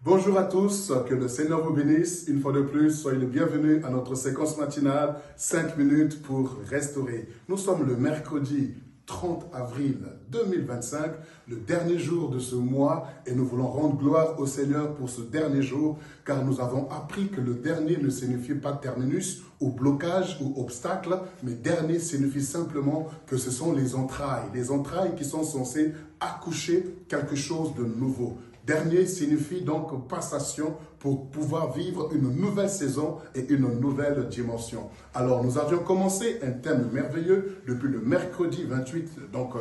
Bonjour à tous, que le Seigneur vous bénisse. Une fois de plus, soyez les bienvenus à notre séquence matinale, 5 minutes pour restaurer. Nous sommes le mercredi 30 avril 2025, le dernier jour de ce mois, et nous voulons rendre gloire au Seigneur pour ce dernier jour, car nous avons appris que le dernier ne signifie pas terminus ou blocage ou obstacle, mais dernier signifie simplement que ce sont les entrailles qui sont censées accoucher quelque chose de nouveau. Dernier signifie donc passation pour pouvoir vivre une nouvelle saison et une nouvelle dimension. Alors, nous avions commencé un thème merveilleux depuis le mercredi 28, donc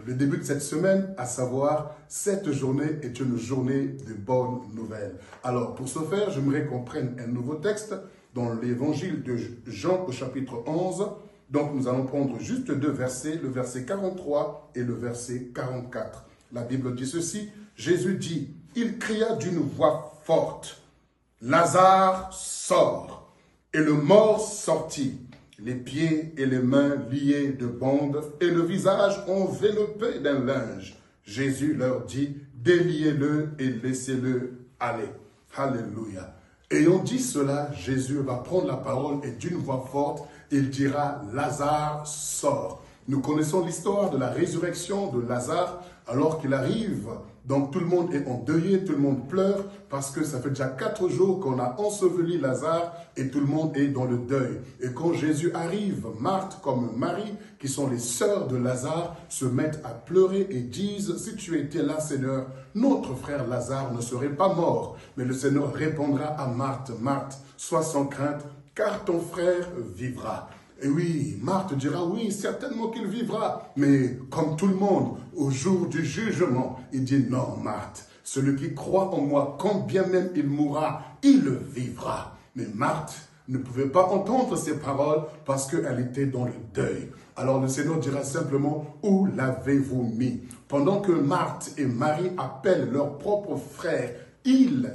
le début de cette semaine, à savoir, cette journée est une journée de bonnes nouvelles. Alors, pour ce faire, j'aimerais qu'on prenne un nouveau texte dans l'évangile de Jean au chapitre 11. Donc, nous allons prendre juste deux versets, le verset 43 et le verset 44. La Bible dit ceci. Jésus dit, il cria d'une voix forte, « Lazare, sort !» Et le mort sortit, les pieds et les mains liés de bandes et le visage enveloppé d'un linge. Jésus leur dit, « Déliez-le et laissez-le aller. » Alléluia. Ayant dit cela, Jésus va prendre la parole et d'une voix forte, il dira, « Lazare, sort !» Nous connaissons l'histoire de la résurrection de Lazare alors qu'il arrive. Donc tout le monde est endeuillé, tout le monde pleure parce que ça fait déjà 4 jours qu'on a enseveli Lazare et tout le monde est dans le deuil. Et quand Jésus arrive, Marthe comme Marie, qui sont les sœurs de Lazare, se mettent à pleurer et disent, si tu étais là Seigneur, notre frère Lazare ne serait pas mort. Mais le Seigneur répondra à Marthe, Marthe, sois sans crainte, car ton frère vivra. Et oui, Marthe dira, oui, certainement qu'il vivra. Mais comme tout le monde, au jour du jugement, il dit, non, Marthe, celui qui croit en moi, quand bien même il mourra, il vivra. Mais Marthe ne pouvait pas entendre ces paroles parce qu'elle était dans le deuil. Alors le Seigneur dira simplement, où l'avez-vous mis? Pendant que Marthe et Marie appellent leur propre frère, il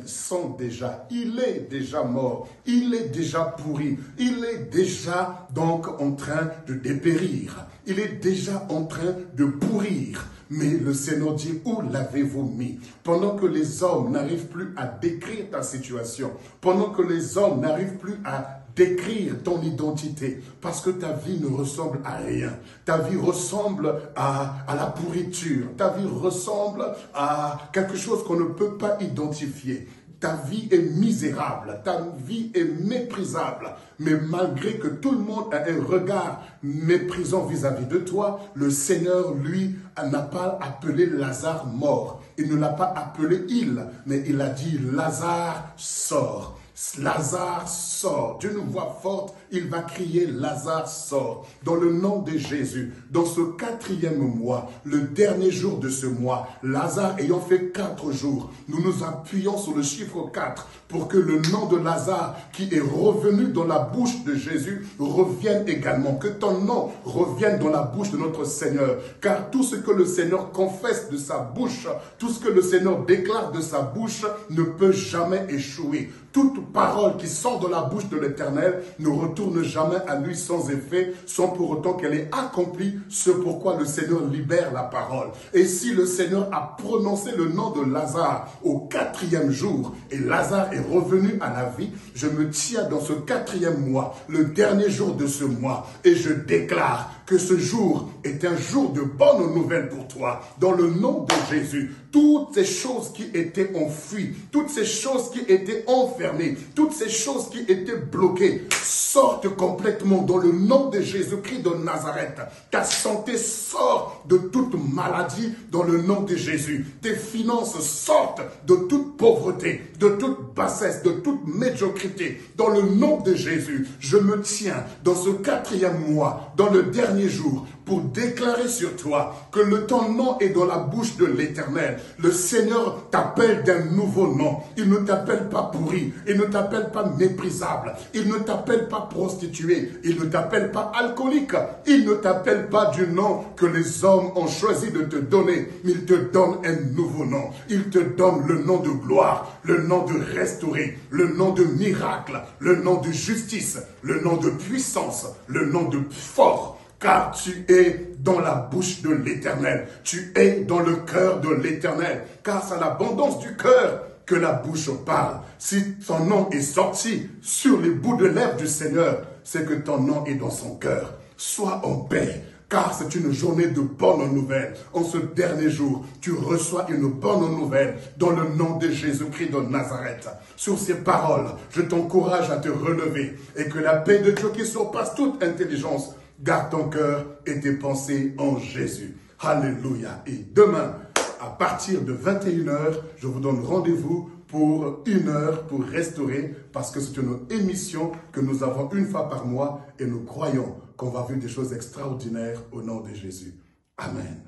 est déjà mort, il est déjà pourri, il est déjà donc en train de dépérir, il est déjà en train de pourrir. Mais le Seigneur dit, où l'avez-vous mis? Pendant que les hommes n'arrivent plus à décrire ta situation, pendant que les hommes n'arrivent plus à décrire ton identité, parce que ta vie ne ressemble à rien. Ta vie ressemble à la pourriture. Ta vie ressemble à quelque chose qu'on ne peut pas identifier. Ta vie est misérable, ta vie est méprisable. Mais malgré que tout le monde a un regard méprisant vis-à-vis de toi, le Seigneur, lui, n'a pas appelé Lazare mort. Il ne l'a pas appelé il, mais il a dit Lazare sort. Lazare sort. D'une voix forte, il va crier Lazare sort. Dans le nom de Jésus, dans ce 4e mois, le dernier jour de ce mois, Lazare ayant fait 4 jours, nous nous appuyons sur le chiffre 4 pour que le nom de Lazare qui est revenu dans la bouche de Jésus revienne également. Que ton nom revienne dans la bouche de notre Seigneur. Car tout ce que le Seigneur confesse de sa bouche, tout ce que le Seigneur déclare de sa bouche ne peut jamais échouer. Toute parole qui sort de la bouche de l'Éternel ne retourne jamais à lui sans effet, sans pour autant qu'elle ait accompli ce pourquoi le Seigneur libère la parole. Et si le Seigneur a prononcé le nom de Lazare au 4e jour, et Lazare est revenu à la vie, je me tiens dans ce 4e mois, le dernier jour de ce mois, et je déclare que ce jour est un jour de bonnes nouvelles pour toi. Dans le nom de Jésus, toutes ces choses qui étaient enfouies, toutes ces choses qui étaient enfermées, toutes ces choses qui étaient bloquées, sortent complètement dans le nom de Jésus-Christ de Nazareth. Ta santé sort de toute maladie dans le nom de Jésus. Tes finances sortent de toute pauvreté, de toute bassesse, de toute médiocrité. Dans le nom de Jésus, je me tiens dans ce 4e mois, dans le dernier jour, pour déclarer sur toi que ton nom est dans la bouche de l'Éternel. Le Seigneur t'appelle d'un nouveau nom. Il ne t'appelle pas pourri, il ne t'appelle pas méprisable, il ne t'appelle pas prostituée, il ne t'appelle pas alcoolique, il ne t'appelle pas du nom que les hommes ont choisi de te donner, mais il te donne un nouveau nom. Il te donne le nom de gloire, le nom de restauré, le nom de miracle, le nom de justice, le nom de puissance, le nom de fort. Car tu es dans la bouche de l'Éternel. Tu es dans le cœur de l'Éternel. Car c'est l'abondance du cœur que la bouche parle. Si ton nom est sorti sur les bouts de lèvres du Seigneur, c'est que ton nom est dans son cœur. Sois en paix, car c'est une journée de bonnes nouvelles. En ce dernier jour, tu reçois une bonne nouvelle dans le nom de Jésus-Christ de Nazareth. Sur ces paroles, je t'encourage à te relever et que la paix de Dieu qui surpasse toute intelligence garde ton cœur et tes pensées en Jésus. Alléluia. Et demain, à partir de 21 h, je vous donne rendez-vous pour 1 heure pour restaurer, parce que c'est une émission que nous avons une fois par mois et nous croyons qu'on va vivre des choses extraordinaires au nom de Jésus. Amen.